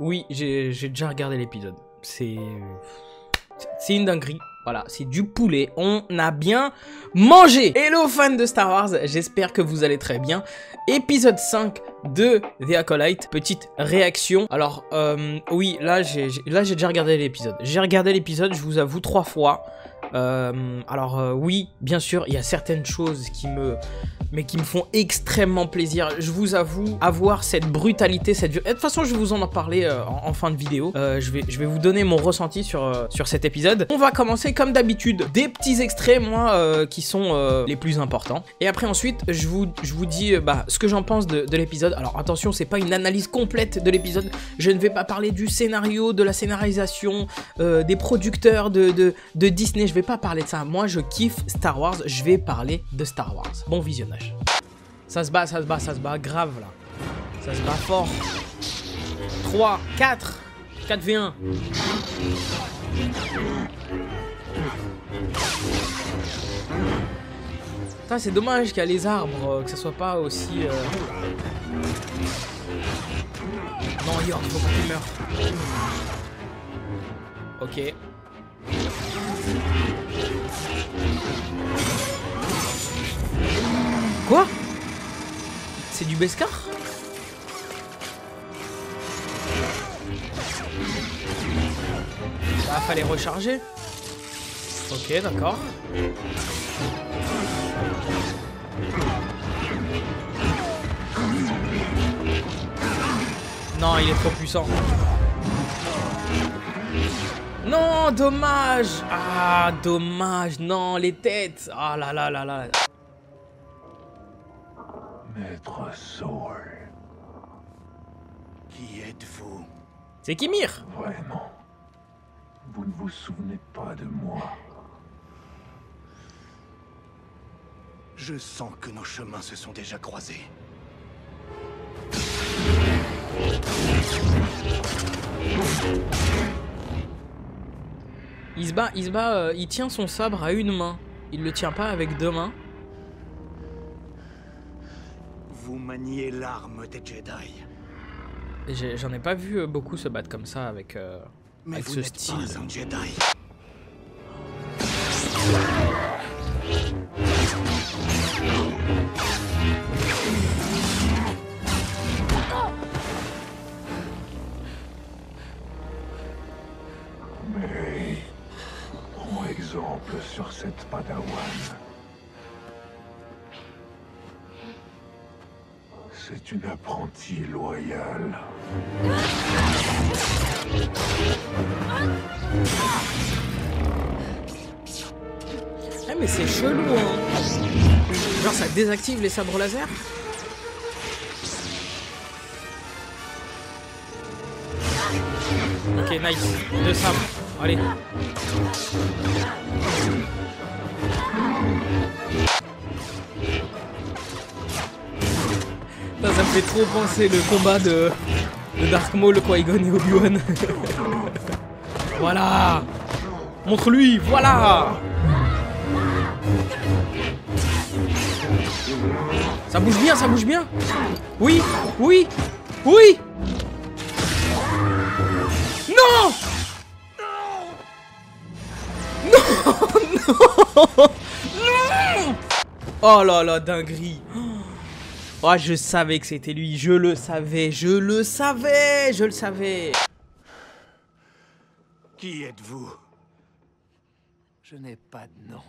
Oui, j'ai déjà regardé l'épisode. C'est une dinguerie. Voilà, c'est du poulet. On a bien mangé. Hello fans de Star Wars, j'espère que vous allez très bien. Épisode 5 de The Acolyte. Petite réaction. Alors, oui, là j'ai déjà regardé l'épisode. J'ai regardé l'épisode, je vous avoue, 3 fois. Oui, bien sûr, il y a certaines choses qui me font extrêmement plaisir. Je vous avoue, avoir cette brutalité, cette... De toute façon, je vais vous en parler en fin de vidéo. Je vais vous donner mon ressenti sur cet épisode. On va commencer comme d'habitude. Des petits extraits, moi, qui sont les plus importants. Et après, ensuite, je vous dis ce que j'en pense de l'épisode. Alors, attention, c'est pas une analyse complète de l'épisode. Je ne vais pas parler du scénario, de la scénarisation, des producteurs de Disney. Je vais pas parler de ça. Moi, je kiffe Star Wars. Je vais parler de Star Wars. Bon visionnage. Ça se bat grave là. Ça se bat fort. 3, 4, 4v1. Putain, c'est dommage qu'il y a les arbres, que ça soit pas aussi... Non, York, faut pas qu'il meure. Ok. Quoi? C'est du Beskar? Ah, fallait recharger. Ok, d'accord. Non, il est trop puissant. Non, dommage. Ah, dommage. Non, les têtes. Ah là là là là. Maître Saul. Qui êtes-vous? C'est Kimir. Vraiment. Vous ne vous souvenez pas de moi. Je sens que nos chemins se sont déjà croisés. Il tient son sabre à une main. Il le tient pas avec deux mains. Vous maniez l'arme des Jedi. J'en ai pas vu beaucoup se battre comme ça avec ce style. Pas un Jedi. Mais prends exemple sur cette Padawan. C'est une apprentie loyale. Ah mais c'est chelou hein. Genre ça désactive les sabres laser. Ok nice. 2 sabres. Allez. Ça me fait trop penser le combat de Dark Maul, Qui-Gon et Obi-Wan. Voilà. Montre-lui, voilà. Ça bouge bien, ça bouge bien. Oui, oui, oui. Non. Non, non, non. Oh là là, dinguerie. Oh, je savais que c'était lui, je le savais, je le savais, je le savais. Qui êtes-vous? Je n'ai pas de nom.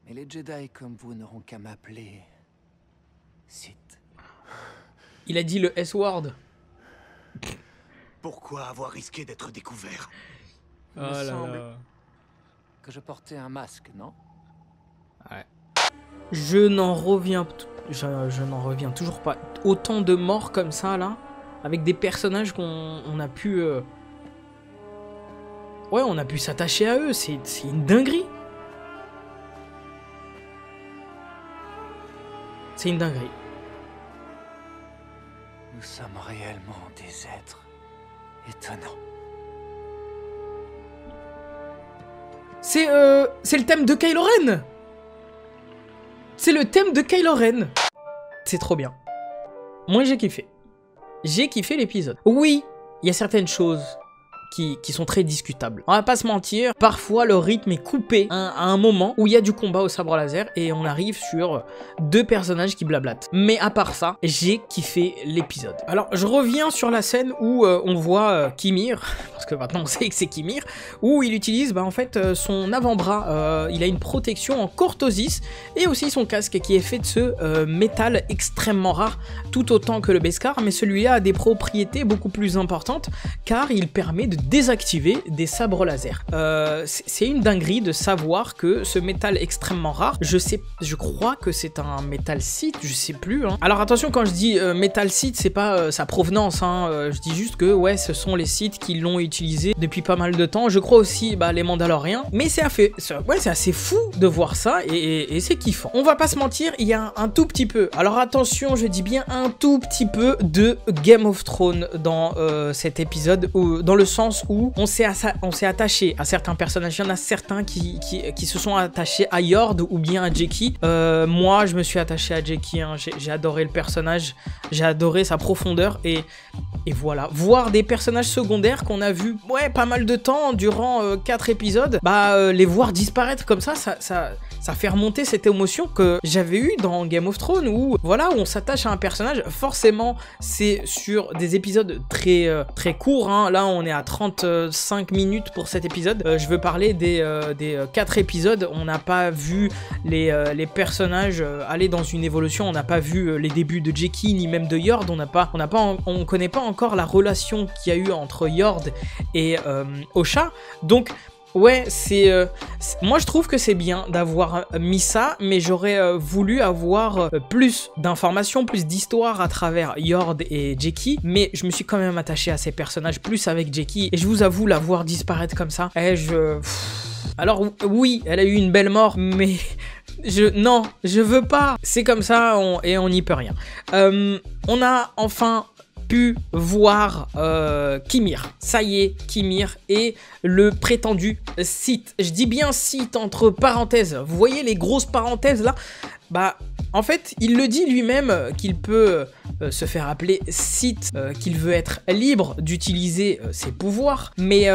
Mais les Jedi comme vous n'auront qu'à m'appeler Sith. Il a dit le S-word. Pourquoi avoir risqué d'être découvert? Oh là là. Que je portais un masque, non? Ouais. Je n'en reviens toujours pas. Autant de morts comme ça, là, avec des personnages qu'on a pu... Ouais, on a pu s'attacher à eux, c'est une dinguerie. C'est une dinguerie. Nous sommes réellement des êtres étonnants. C'est le thème de Kylo Ren. C'est le thème de Kylo Ren. C'est trop bien. Moi j'ai kiffé. j'ai kiffé l'épisode. Oui, il y a certaines choses qui sont très discutables. On va pas se mentir, parfois le rythme est coupé à un moment où il y a du combat au sabre laser et on arrive sur deux personnages qui blablatent. Mais à part ça, j'ai kiffé l'épisode. Alors je reviens sur la scène où on voit Kimir, parce que maintenant on sait que c'est Kimir, où il utilise en fait son avant-bras, il a une protection en cortosis et aussi son casque qui est fait de ce métal extrêmement rare, tout autant que le Beskar, mais celui-là a des propriétés beaucoup plus importantes car il permet de désactiver des sabres laser. C'est une dinguerie de savoir que ce métal extrêmement rare, je crois que c'est un métal site, je sais plus. Alors attention, quand je dis métal site, c'est pas sa provenance, je dis juste que ouais, ce sont les sites qui l'ont utilisé depuis pas mal de temps. Je crois aussi les Mandaloriens, mais c'est assez fou de voir ça et c'est kiffant. On va pas se mentir, il y a un tout petit peu, alors attention, je dis bien un tout petit peu de Game of Thrones dans cet épisode, dans le sens où on s'est attaché à certains personnages. Il y en a certains qui se sont attachés à Yord ou bien à Jeki. Moi, je me suis attaché à Jeki. J'ai adoré le personnage. J'ai adoré sa profondeur. Et voilà. Voir des personnages secondaires qu'on a vus pas mal de temps durant 4 épisodes, les voir disparaître comme ça fait remonter cette émotion que j'avais eue dans Game of Thrones où on s'attache à un personnage. Forcément, c'est sur des épisodes très courts. Là, on est à 35 minutes pour cet épisode. Je veux parler des 4 épisodes. On n'a pas vu les personnages aller dans une évolution. On n'a pas vu les débuts de Jeki ni même de Yord. On connaît pas encore la relation qu'il y a eu entre Yord et Osha. Donc ouais, moi je trouve que c'est bien d'avoir mis ça, mais j'aurais voulu avoir plus d'informations, plus d'histoires à travers Yord et Jeki, mais je me suis quand même attaché à ces personnages, plus avec Jeki, et je vous avoue, la voir disparaître comme ça, alors oui, elle a eu une belle mort, mais non, je veux pas, c'est comme ça, et on n'y peut rien. On a enfin pu voir Kimir. Ça y est, Kimir est le prétendu Sith. Je dis bien Sith entre parenthèses. Vous voyez les grosses parenthèses là? En fait, il le dit lui-même qu'il peut se faire appeler Sith, qu'il veut être libre d'utiliser ses pouvoirs, mais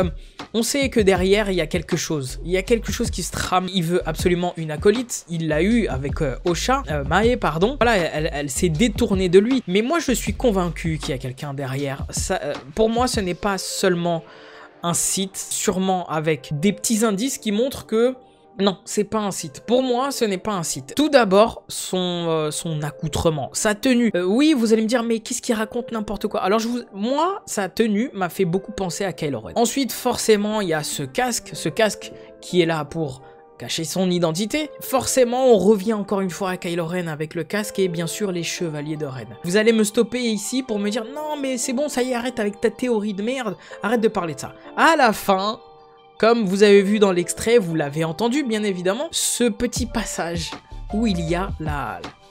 on sait que derrière, il y a quelque chose. Il y a quelque chose qui se trame. Il veut absolument une acolyte. Il l'a eu avec Osha, Mae, pardon. Voilà, elle s'est détournée de lui. Mais moi, je suis convaincu qu'il y a quelqu'un derrière. Ça, pour moi, ce n'est pas seulement un Sith, sûrement avec des petits indices qui montrent que non, c'est pas un Sith. Pour moi, ce n'est pas un Sith. Tout d'abord, son accoutrement, sa tenue. Oui, vous allez me dire, mais qu'est-ce qu'il raconte n'importe quoi? Alors, moi, sa tenue m'a fait beaucoup penser à Kylo Ren. Ensuite, forcément, il y a ce casque qui est là pour cacher son identité. Forcément, on revient encore une fois à Kylo Ren avec le casque et bien sûr les chevaliers de Ren. Vous allez me stopper ici pour me dire, non, mais c'est bon, ça y est, arrête avec ta théorie de merde, arrête de parler de ça. À la fin, comme vous avez vu dans l'extrait, vous l'avez entendu bien évidemment, ce petit passage où il y a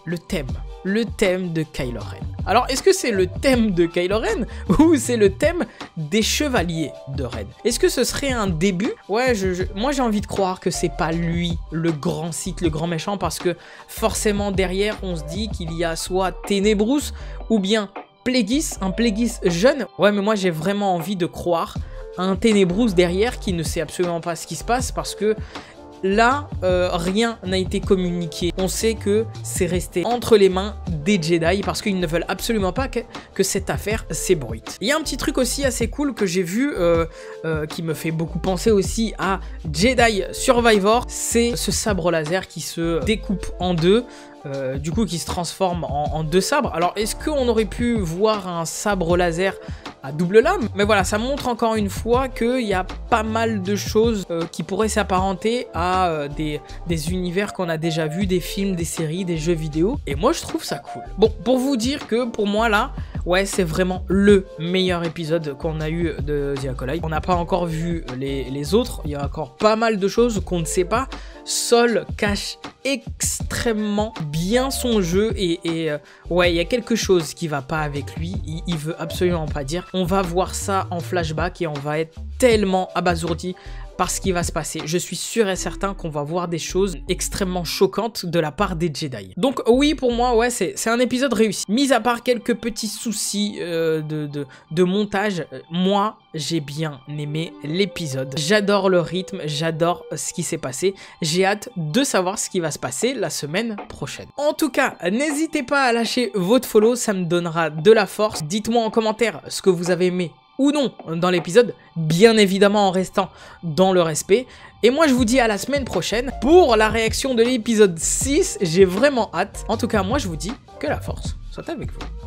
le thème de Kylo Ren. Alors, est-ce que c'est le thème de Kylo Ren ou c'est le thème des chevaliers de Ren? Est-ce que ce serait un début? Ouais, moi j'ai envie de croire que c'est pas lui le grand Sith, le grand méchant, parce que forcément derrière on se dit qu'il y a soit Tenebrous ou bien Plagueis, un Plagueis jeune. Ouais, mais moi j'ai vraiment envie de croire un Tenebrous derrière qui ne sait absolument pas ce qui se passe parce que là, rien n'a été communiqué. On sait que c'est resté entre les mains des Jedi parce qu'ils ne veulent absolument pas que cette affaire s'ébruite. Il y a un petit truc aussi assez cool que j'ai vu qui me fait beaucoup penser aussi à Jedi Survivor, c'est ce sabre laser qui se découpe en deux. Du coup qui se transforme en deux sabres. Alors est-ce qu'on aurait pu voir un sabre laser à double lame? Mais voilà, ça montre encore une fois qu'il y a pas mal de choses qui pourraient s'apparenter à des univers qu'on a déjà vus, des films, des séries, des jeux vidéo. Et moi je trouve ça cool. Bon, pour vous dire que pour moi là, ouais, c'est vraiment le meilleur épisode qu'on a eu de The Acolyte. On n'a pas encore vu les autres, il y a encore pas mal de choses qu'on ne sait pas. Sol cache extrêmement bien son jeu et ouais, il y a quelque chose qui va pas avec lui, il veut absolument pas dire. On va voir ça en flashback et on va être tellement abasourdi par ce qui va se passer. Je suis sûr et certain qu'on va voir des choses extrêmement choquantes de la part des Jedi. Donc oui, pour moi, ouais, c'est un épisode réussi. Mis à part quelques petits soucis de montage, moi, j'ai bien aimé l'épisode. J'adore le rythme, j'adore ce qui s'est passé. J'ai hâte de savoir ce qui va se passer la semaine prochaine. En tout cas, n'hésitez pas à lâcher votre follow, ça me donnera de la force. Dites-moi en commentaire ce que vous avez aimé ou non dans l'épisode, bien évidemment en restant dans le respect. Et moi je vous dis à la semaine prochaine pour la réaction de l'épisode 6, j'ai vraiment hâte. En tout cas, moi je vous dis que la force soit avec vous.